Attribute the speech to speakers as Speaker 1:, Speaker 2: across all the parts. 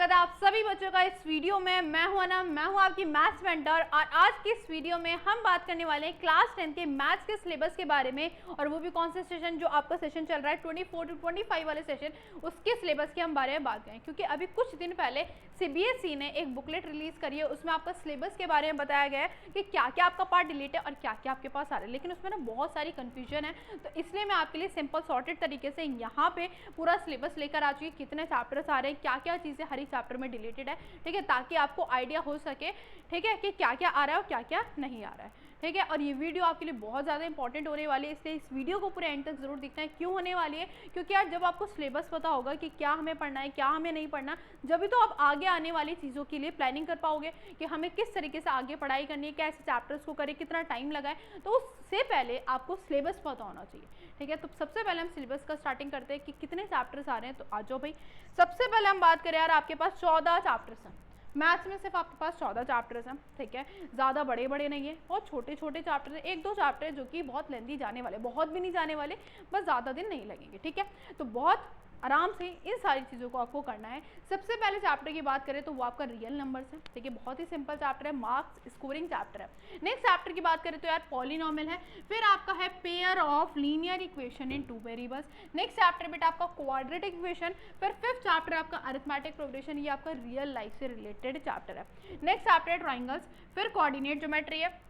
Speaker 1: स्वागत है आप सभी बच्चों का इस वीडियो में। मैं हूं अनम, मैं हूं आपकी मैथ्स मेंटर और आज की इस वीडियो में हम बात करने वाले हैं क्लास 10 के मैथ्स के सिलेबस के बारे में, और वो भी कौन सा सेशन जो आपका सेशन चल रहा है 24 to 25 वाले सेशन, उसके सिलेबस के हम बारे में बात करें। क्योंकि अभी कुछ दिन पहले CBSE ने एक बुकलेट रिलीज करी है, उसमें आपका सिलेबस के बारे में बताया गया है कि क्या क्या आपका पार्ट डिलीट है और क्या क्या आपके पास आ रहा है। लेकिन उसमें ना बहुत सारी कंफ्यूजन है, तो इसलिए मैं आपके लिए सिंपल सॉर्टेड तरीके से यहाँ पे पूरा सिलेबस लेकर आ चुकी, कितने चैप्टर्स आ रहे हैं, क्या क्या चीज़ें हर एक चैप्टर में डिलीटेड है, ठीक है, ताकि आपको आइडिया हो सके, ठीक है, कि क्या क्या आ रहा है और क्या क्या नहीं आ रहा है, ठीक है। और ये वीडियो आपके लिए बहुत ज़्यादा इंपॉर्टेंट होने वाली है, इसलिए इस वीडियो को पूरे एंड तक जरूर देखना है। क्यों होने वाली है? क्योंकि यार जब आपको सिलेबस पता होगा कि क्या हमें पढ़ना है, क्या हमें नहीं पढ़ना, जब भी तो आप आगे आने वाली चीज़ों के लिए प्लानिंग कर पाओगे कि हमें किस तरीके से आगे पढ़ाई करनी है, कैसे चैप्टर्स को करें, कितना टाइम लगाए। तो उससे पहले आपको सिलेबस पता होना चाहिए, ठीक है। तो सबसे पहले हम सिलेबस का स्टार्टिंग करते हैं कि कितने चैप्टर्स आ रहे हैं। तो आ जाओ भाई, सबसे पहले हम बात करें यार, आपके पास 14 चैप्टर्स हैं मैथ्स में। सिर्फ आपके पास 14 चैप्टर्स हैं, ठीक है। ज़्यादा बड़े बड़े नहीं है, बहुत छोटे छोटे चैप्टर हैं, एक दो चैप्टर जो कि बहुत लेंदी जाने वाले, बहुत भी नहीं जाने वाले, बस ज़्यादा दिन नहीं लगेंगे, ठीक है। तो बहुत आराम से इन सारी चीज़ों को आपको करना है। सबसे पहले चैप्टर की बात करें तो वो आपका रियल नंबर्स है, ठीक है, बहुत ही सिंपल चैप्टर है, मार्क्स स्कोरिंग चैप्टर है। नेक्स्ट चैप्टर की बात करें तो यार पॉलिनॉमियल है, फिर आपका है pair of linear equation in two variables. Next chapter बेटा आपका क्वाड्रेटिक इक्वेशन, फिर फिफ्थ चैप्टर आपका अरिथमेटिक प्रोग्रेशन, ये आपका रियल लाइफ से रिलेटेड चैप्टर है। नेक्स्ट चैप्टर है ट्राइंगल्स, फिर कोऑर्डिनेट ज्योमेट्री है,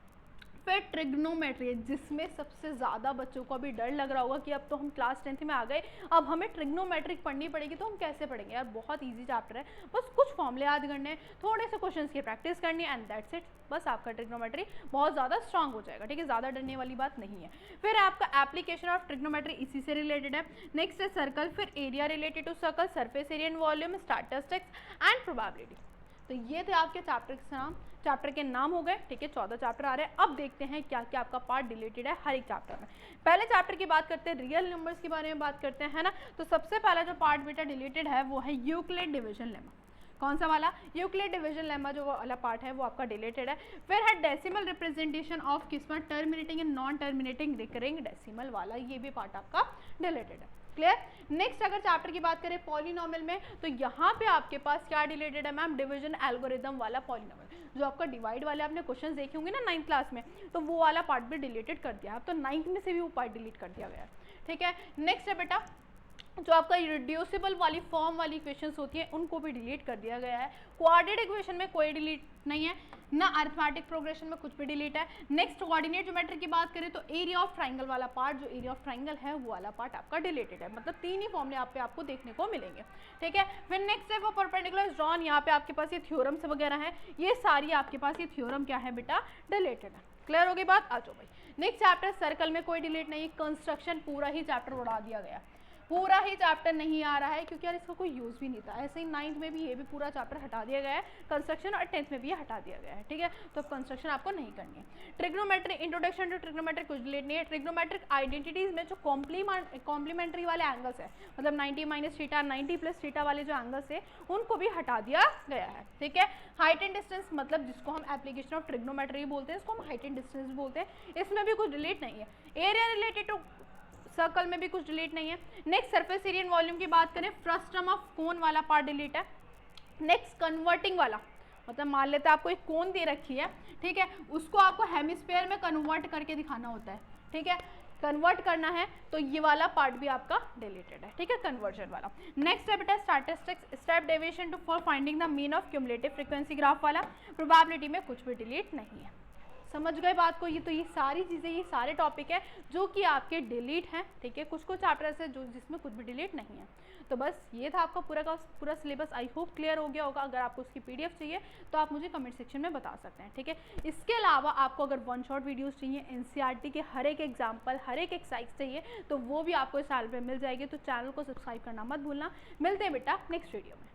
Speaker 1: फिर ट्रिग्नोमेट्री है, जिसमें सबसे ज़्यादा बच्चों को अभी डर लग रहा होगा कि अब तो हम क्लास 10th में आ गए, अब हमें ट्रिग्नोमेट्रिक पढ़नी पड़ेगी, तो हम कैसे पढ़ेंगे यार। बहुत इजी चैप्टर है, बस कुछ फॉर्मूले याद करने हैं, थोड़े से क्वेश्चंस की प्रैक्टिस करनी है, एंड दैट्स इट। बस आपका ट्रिग्नोमेट्री बहुत ज़्यादा स्ट्रांग हो जाएगा, ठीक है, ज़्यादा डरने वाली बात नहीं है। फिर आपका एप्लीकेशन ऑफ ट्रिग्नोमेट्री इसी से रिलेटेड है। नेक्स्ट है सर्कल, फिर area related to circle, surface area and volume, statistics and probability. तो ये थे आपके चैप्टर के नाम हो गए, ठीक है। 14 चैप्टर आ रहे हैं। अब देखते हैं क्या क्या आपका पार्ट डिलीटेड है हर एक चैप्टर में। पहले चैप्टर की बात करते हैं, रियल नंबर्स के बारे में बात करते हैं, है ना। तो सबसे पहला जो पार्ट बेटा डिलीटेड है वो है यूक्लिड डिवीजन लेमा। कौन सा वाला? यूक्लिड डिवीजन लेमा जो वाला पार्ट है वो आपका डिलीटेड है। फिर है डेसिमल रिप्रेजेंटेशन ऑफ किस्मत, terminating and non terminating recurring decimal वाला, ये भी पार्ट आपका डिलीटेड है। क्लियर? नेक्स्ट अगर चैप्टर की बात करें पॉलिनॉमियल में, तो यहाँ पे आपके पास क्या डिलीटेड है मैम? डिवीजन एल्गोरिदम वाला पॉलिनॉमियल, जो आपका डिवाइड वाले आपने क्वेश्चंस देखे होंगे ना 9th क्लास में, तो वो वाला पार्ट भी डिलीटेड कर दिया। अब तो 9th में से भी वो पार्ट डिलीट कर दिया गया, ठीक है। नेक्स्ट है बेटा जो आपका रिड्यूसिबल वाली फॉर्म वाली इक्वेशंस होती है, उनको भी डिलीट कर दिया गया है। क्वाड्रेटिक इक्वेशन में कोई डिलीट नहीं है, ना अरिथमेटिक प्रोग्रेशन में कुछ भी डिलीट है। नेक्स्ट कोऑर्डिनेट ज्योमेट्री की बात करें तो एरिया ऑफ ट्राइंगल वाला पार्ट, जो एरिया ऑफ ट्राइंगल है वो वाला पार्ट आपका डिलीटेड है। मतलब 3 ही फॉर्मूले आप पे आपको देखने को मिलेंगे, ठीक है। फिर नेक्स्ट है वो परपेंडिकुलर ड्रॉन, यहाँ पे आपके पास ये थ्योरम्स वगैरह है, ये सारी आपके पास ये थ्योरम क्या है बेटा? डिलीटेड है। क्लियर होगी बात? आ जाओ भाई। नेक्स्ट चैप्टर सर्कल में कोई डिलीट नहीं, कंस्ट्रक्शन पूरा ही चैप्टर उड़ा दिया गया, पूरा ही चैप्टर नहीं आ रहा है, क्योंकि यार इसका कोई यूज़ भी नहीं था। ऐसे ही 9th में भी ये भी पूरा चैप्टर हटा दिया गया है कंस्ट्रक्शन, और 10th में भी ये हटा दिया गया है, ठीक है। तो कंस्ट्रक्शन आपको नहीं करनी है। ट्रिग्नोमेट्री, इंट्रोडक्शन टू ट्रिग्नोमेट्री कुछ डिलीट नहीं है। ट्रिग्नोमेट्रिक आइडेंटिटीज में जो कॉम्प्लीमेंट्री वाले एंगल्स है, मतलब 90 माइनस थीटा, 90 प्लस थीटा वाले जो एंगल्स है, उनको भी हटा दिया गया है, ठीक है। हाइट एंड डिस्टेंस, मतलब जिसको हम एप्लीकेशन ऑफ ट्रिग्नोमेट्री बोलते हैं, इसको हम हाइट एंड डिस्टेंस बोलते हैं, इसमें भी कुछ डिलीट नहीं है। एरिया रिलेटेड टू सर्कल में भी कुछ डिलीट नहीं है। Next surface area and volume की बात करें, फ्रस्टम ऑफ कोन वाला पार्ट डिलीट है। नेक्स्ट कन्वर्टिंग वाला, मतलब मान लेते हैं आपको एक कोन दे रखी है, ठीक है, उसको आपको हेमिस्फीयर में कन्वर्ट करके दिखाना होता है, ठीक है, कन्वर्ट करना है, तो ये वाला पार्ट भी आपका डिलीटेड है, ठीक है, कन्वर्जन वाला। नेक्स्ट है बेटा statistics, step deviation to for finding the mean of cumulative frequency graph वाला। प्रोबेबिलिटी में कुछ भी डिलीट नहीं है। समझ गए बात को? ये तो ये सारी चीज़ें, ये सारे टॉपिक है जो कि आपके डिलीट हैं, ठीक है। कुछ चैप्टर्स है जो जिसमें कुछ भी डिलीट नहीं है। तो बस ये था आपका पूरा का पूरा सिलेबस। आई होप क्लियर हो गया होगा। अगर आपको उसकी PDF चाहिए तो आप मुझे कमेंट सेक्शन में बता सकते हैं, ठीक है। इसके अलावा आपको अगर 1 शॉट वीडियोज़ चाहिए, NCERT के हर एक एग्जाम्पल, हर एक एक्सरसाइज चाहिए, तो वो भी आपको इस चैनल पर मिल जाएगी। तो चैनल को सब्सक्राइब करना मत भूलना। मिलते हैं बेटा नेक्स्ट वीडियो में।